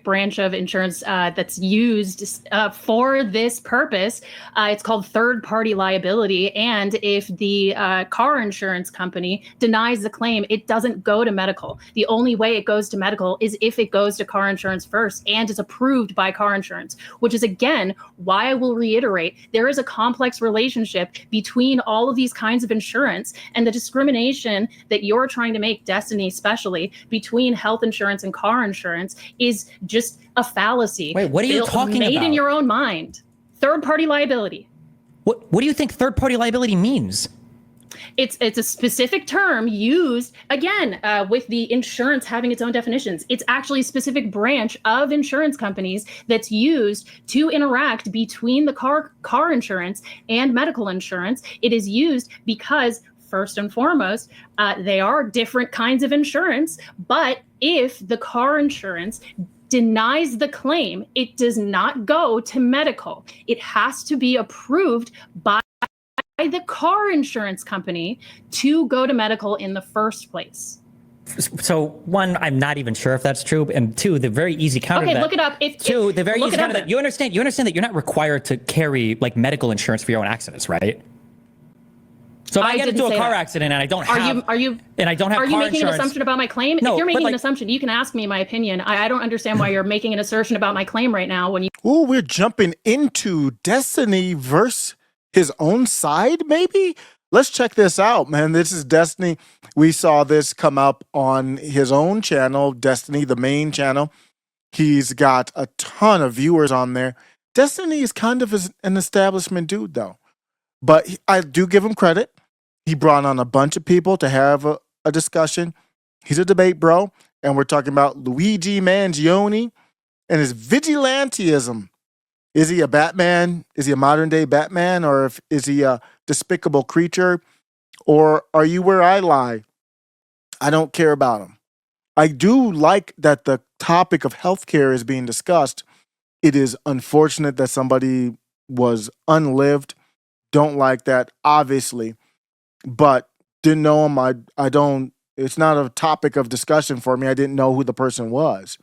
branch of insurance that's used for this purpose. It's called third-party liability. And if the car insurance company denies the claim, it doesn't go to medical. The only way it goes to medical is if it goes to car insurance first and is approved by car insurance, which is, again, why I will reiterate, there is a complex relationship between all of these kinds of insurance, and the discrimination that you're trying to make, Destiny especially, between health insurance and car insurance is just a fallacy. Wait, what are you talking about? Made in your own mind. Third-party liability. What do you think third-party liability means? It's a specific term used, again, with the insurance having its own definitions. It's actually a specific branch of insurance companies that's used to interact between the car insurance and medical insurance. It is used because, first and foremost, they are different kinds of insurance, but if the car insurance denies the claim, it does not go to medical. It has to be approved by the car insurance company to go to medical in the first place. So one, I'm not even sure if that's true, and two, the very easy counter. Okay, look it up. The very easy counter that you understand that you're not required to carry like medical insurance for your own accidents, right? So if I get into a car accident and I don't have, are you making an assumption about my claim? No, if you're making an assumption, you can ask me my opinion. I don't understand why you're making an assertion about my claim right now when you. Oh, we're jumping into Destiny versus his own side, maybe? Let's check this out, man. This is Destiny. We saw this come up on his own channel, Destiny, the main channel. He's got a ton of viewers on there. Destiny is kind of an establishment dude, though. But I do give him credit. He brought on a bunch of people to have a discussion. He's a debate bro. And we're talking about Luigi Mangione and his vigilantism. Is he a Batman? Is he a modern day Batman? Or is he a despicable creature? Or are you where I lie? I don't care about him. I do like that the topic of healthcare is being discussed. It is unfortunate that somebody was unlived. Don't like that, obviously, but didn't know him. I don't, it's not a topic of discussion for me. I didn't know who the person was.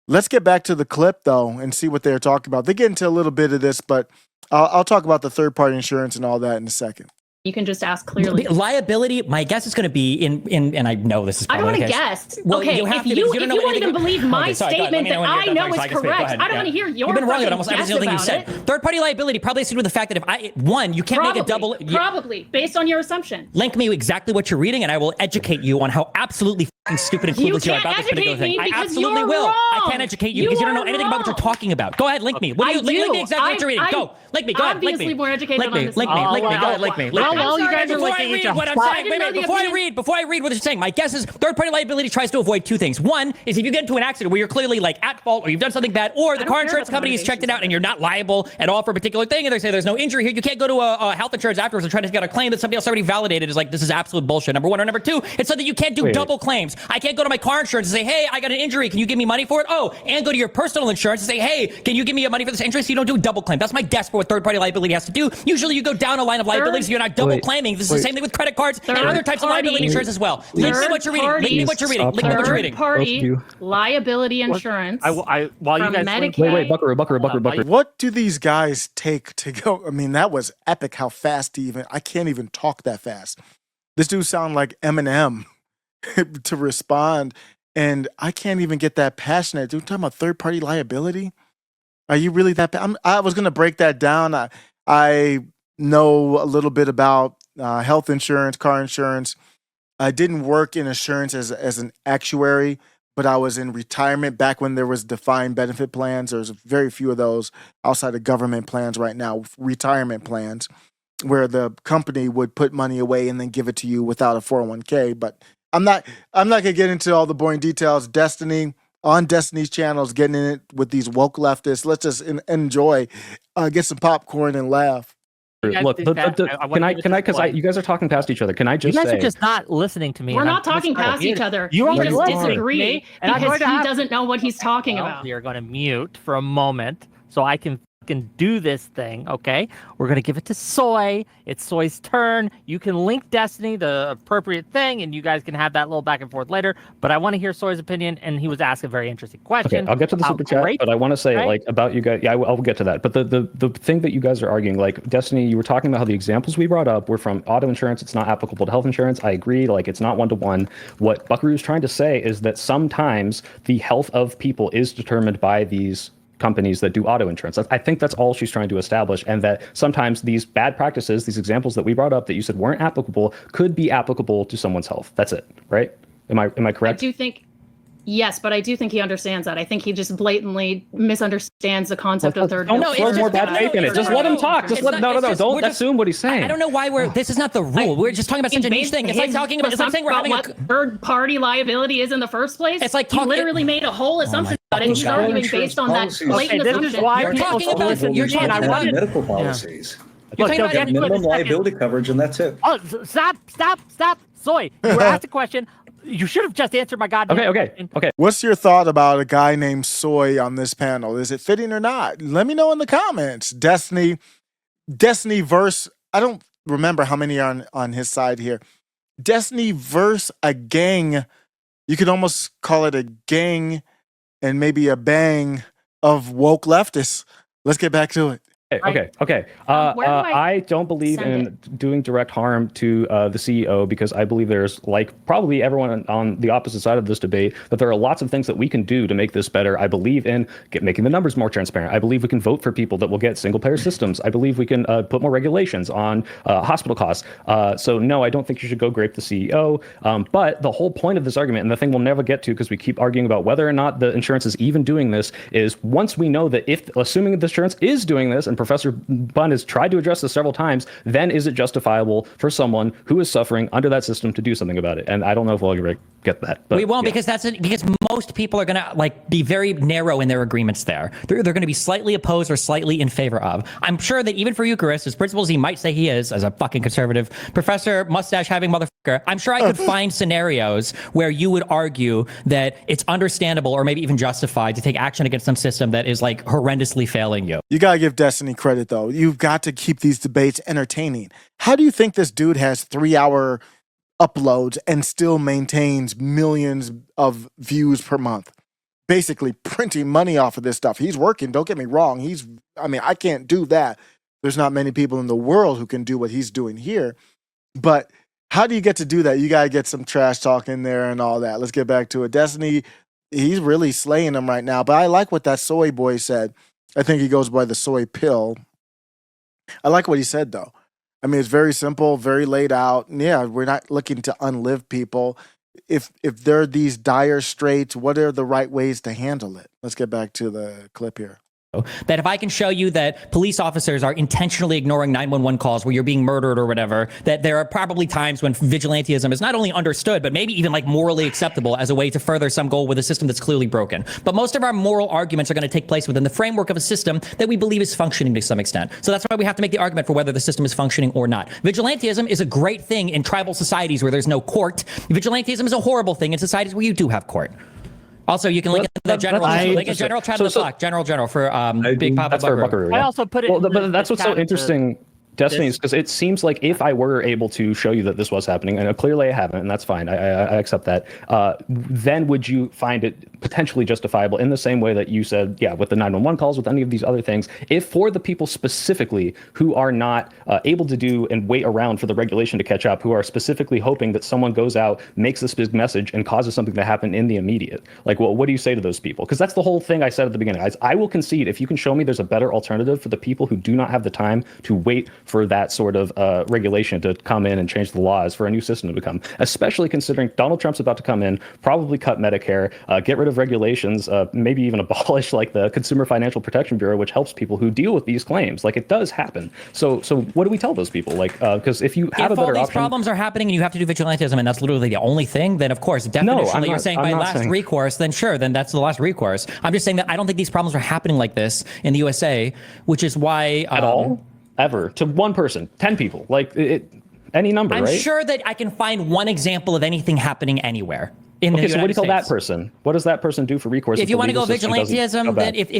Let's get back to the clip, though, and see what they're talking about. They get into a little bit of this, but I'll talk about the third-party insurance and all that in a second. You can just ask clearly. Liability, my guess is going to be in, and I know this is probably I don't want to guess. Well, okay, if you won't even believe my statement that I know is correct, I don't want to hear your You've been wrong about almost every single thing you said. Third-party liability probably has to do with the fact that you can't make a double. Probably, based on your assumption. Link me exactly what you're reading, and I will educate you on how absolutely stupid and clueless you are about this particular thing. I absolutely will. I can't educate you because you don't know anything about what you're talking about. Go ahead, link me. What do you link me exactly what you're reading? Go, link me. Go ahead, link me. Obviously more educated on this. Link me. Go ahead, link me. Well, you guys are before I read what I'm saying, before I read what you're saying, my guess is third-party liability tries to avoid two things. One is if you get into an accident where you're clearly like at fault or you've done something bad, or the car insurance company has checked it out and you're not liable at all for a particular thing, and they say there's no injury here, you can't go to a health insurance afterwards and try to get a claim that somebody else already validated. Is like, this is absolute bullshit. Number one. Or number two, it's something you can't do double claims. I can't go to my car insurance and say, hey, I got an injury, can you give me money for it? Oh, and go to your personal insurance and say, hey, can you give me money for this injury? So you don't do a double claim. That's my guess for what third-party liability has to do. Usually you go down a line of liability so you're not double claiming. This is the same thing with credit cards and other types of liability insurance as well. Link me what you're reading. Link me what you're reading. Link me what you're reading. Third-party liability insurance. While you guys Medicaid. Buckaroo. What do these guys take to go? I mean, that was epic how fast I can't even talk that fast. This dude sounded like Eminem to respond, and I can't even get that passionate. Dude, talking about third-party liability? Are you really that bad? I was going to break that down. I know a little bit about health insurance, car insurance. I didn't work in insurance as an actuary, but I was in retirement back when there was defined benefit plans. There's very few of those outside of government plans right now, retirement plans, where the company would put money away and then give it to you without a 401k. But I'm not gonna get into all the boring details. Destiny on Destiny's channel is getting in it with these woke leftists. Let's just enjoy, get some popcorn and laugh. Look, can I? Because you guys are talking past each other. Can I just say? You guys are just not listening to me. We're not talking past each other. You we just listening. disagree And because he doesn't know what he's talking about. We are going to mute for a moment so I can can do this thing, okay? We're going to give it to Soy. It's Soy's turn. You can link Destiny, the appropriate thing, and you guys can have that little back and forth later. But I want to hear Soy's opinion, and he was asked a very interesting question. Okay, I'll get to the super chat, but I want to say, like, about you guys, yeah, I'll get to that. But the thing that you guys are arguing, like, Destiny, you were talking about how the examples we brought up were from auto insurance. It's not applicable to health insurance. I agree, like, it's not one-to-one. What Buckaroo is trying to say is that sometimes the health of people is determined by these companies that do auto insurance. I think that's all she's trying to establish, and that sometimes these bad practices, these examples that we brought up that you said weren't applicable, could be applicable to someone's health. That's it, right? Am I correct? I do think, yes, but I do think he understands that. I think he just blatantly misunderstands the concept of third. Don't throw more bad faith in it. Just let him talk. Just let no. Don't assume what he's saying. I don't know why this is not the rule. We're just talking about such a niche thing. It's like talking about. It's like saying we're having what third-party liability is in the first place. It's like he literally made a whole assumption about it. He's arguing based on that blatant assumption. This is why you're talking about medical policies. You're talking about minimum liability coverage, and that's it. Oh, stop. Soy, you were asked a question. You should have just answered my goddamn question. Okay. What's your thought about a guy named Soy on this panel? Is it fitting or not? Let me know in the comments. Destiny verse, I don't remember how many are on his side here. Destiny verse a gang. You could almost call it a gang and maybe a bang of woke leftists. Let's get back to it. Okay. I don't believe in doing direct harm to the CEO, because I believe there's, like probably everyone on the opposite side of this debate, that there are lots of things that we can do to make this better. I believe in making the numbers more transparent. I believe we can vote for people that will get single-payer systems. I believe we can put more regulations on hospital costs. So no, I don't think you should go grape the CEO. But the whole point of this argument, and the thing we'll never get to because we keep arguing about whether or not the insurance is even doing this, is once we know that assuming the insurance is doing this, and Professor Bunn has tried to address this several times, then is it justifiable for someone who is suffering under that system to do something about it? And I don't know if we'll ever get that. But, we won't, because because most people are going to be very narrow in their agreements there. They're going to be slightly opposed or slightly in favor of. I'm sure that even for Eucharist, as principles he might say he is, as a fucking conservative professor, mustache having motherfucker, I'm sure I could find scenarios where you would argue that it's understandable or maybe even justified to take action against some system that is horrendously failing you. You gotta give Destiny credit though. You've got to keep these debates entertaining. How do you think this dude has 3-hour uploads and still maintains millions of views per month? Basically printing money off of this stuff. He's working, don't get me wrong. I can't do that. There's not many people in the world who can do what he's doing here. But how do you get to do that? You gotta get some trash talk in there and all that. Let's get back to it. Destiny, he's really slaying them right now. But I like what that soy boy said. I think he goes by the soy pill. I like what he said, though. I mean, it's very simple, very laid out. Yeah, we're not looking to unlive people. If there are these dire straits, what are the right ways to handle it? Let's get back to the clip here. That if I can show you that police officers are intentionally ignoring 911 calls where you're being murdered or whatever, that there are probably times when vigilantism is not only understood, but maybe even morally acceptable as a way to further some goal with a system that's clearly broken. But most of our moral arguments are going to take place within the framework of a system that we believe is functioning to some extent. So that's why we have to make the argument for whether the system is functioning or not. Vigilantism is a great thing in tribal societies where there's no court. Vigilantism is a horrible thing in societies where you do have court. Also, you can link it to the general chat of the Slack, general for Big Papa Buckaroo. I also put it. Well, but that's what's so interesting. Destiny is because it seems like if I were able to show you that this was happening, and clearly I haven't, and that's fine, I accept that, then would you find it potentially justifiable in the same way that you said, yeah, with the 911 calls, with any of these other things, if for the people specifically who are not able to do and wait around for the regulation to catch up, who are specifically hoping that someone goes out, makes this big message, and causes something to happen in the immediate, what do you say to those people? Because that's the whole thing I said at the beginning. I will concede if you can show me there's a better alternative for the people who do not have the time to wait for that sort of regulation to come in and change the laws for a new system to come, especially considering Donald Trump's about to come in, probably cut Medicare, get rid of regulations, maybe even abolish the Consumer Financial Protection Bureau, which helps people who deal with these claims. It does happen. So what do we tell those people? Because if you have a better option, all these problems are happening and you have to do vigilantism and that's literally the only thing, then of course, definitionally you're saying by last recourse, then sure, then that's the last recourse. I'm just saying that I don't think these problems are happening like this in the USA, which is why at all. Ever to one person, 10 people, any number, I'm right? sure that I can find one example of anything happening anywhere. in the Okay, so what do you tell United that person? What does that person do for recourse? If you want to go vigilantism, then if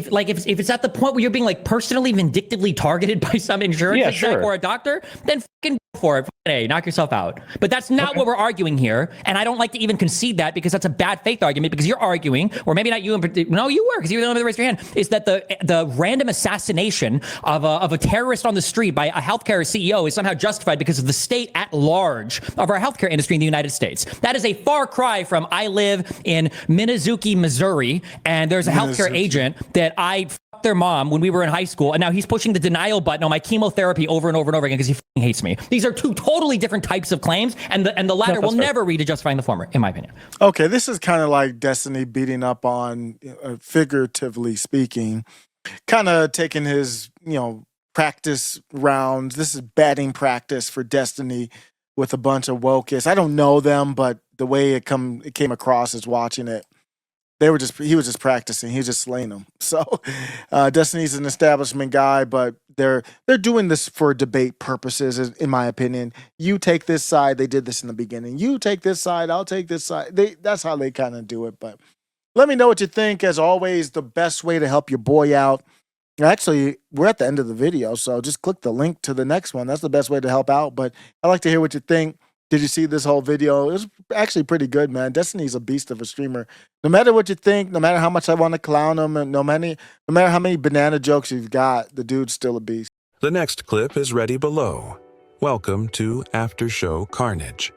it's at the point where you're being like personally vindictively targeted by some insurance exec or a doctor, then fucking go for it. Hey, knock yourself out. But that's not what we're arguing here, and I don't like to even concede that because that's a bad faith argument. Because you're arguing, or maybe not you, no, you were, because you were the one that raised your hand. Is that the random assassination of a terrorist on the street by a healthcare CEO is somehow justified because of the state at large of our healthcare industry in the United States? That is a far cry from I live in Minnezuki, Missouri, and there's a healthcare agent that I fucked their mom when we were in high school, and now he's pushing the denial button on my chemotherapy over and over and over again because he fucking hates me. These are two totally different types of claims, and the latter will never read to justifying the former, in my opinion. Okay, this is kind of like Destiny beating up on, figuratively speaking, kind of taking his, practice rounds. This is batting practice for Destiny with a bunch of wokeists. I don't know them, but the way it came across as watching it, he was just practicing. He was just slaying them. So Destiny's an establishment guy, but they're doing this for debate purposes, in my opinion. You take this side. They did this in the beginning. You take this side. I'll take this side. That's how they kind of do it. But let me know what you think. As always, the best way to help your boy out. Actually, we're at the end of the video, so just click the link to the next one. That's the best way to help out. But I'd like to hear what you think. Did you see this whole video? It was actually pretty good, man. Destiny's a beast of a streamer. No matter what you think, no matter how much I want to clown him, and no matter how many banana jokes you've got, the dude's still a beast. The next clip is ready below. Welcome to After Show Carnage.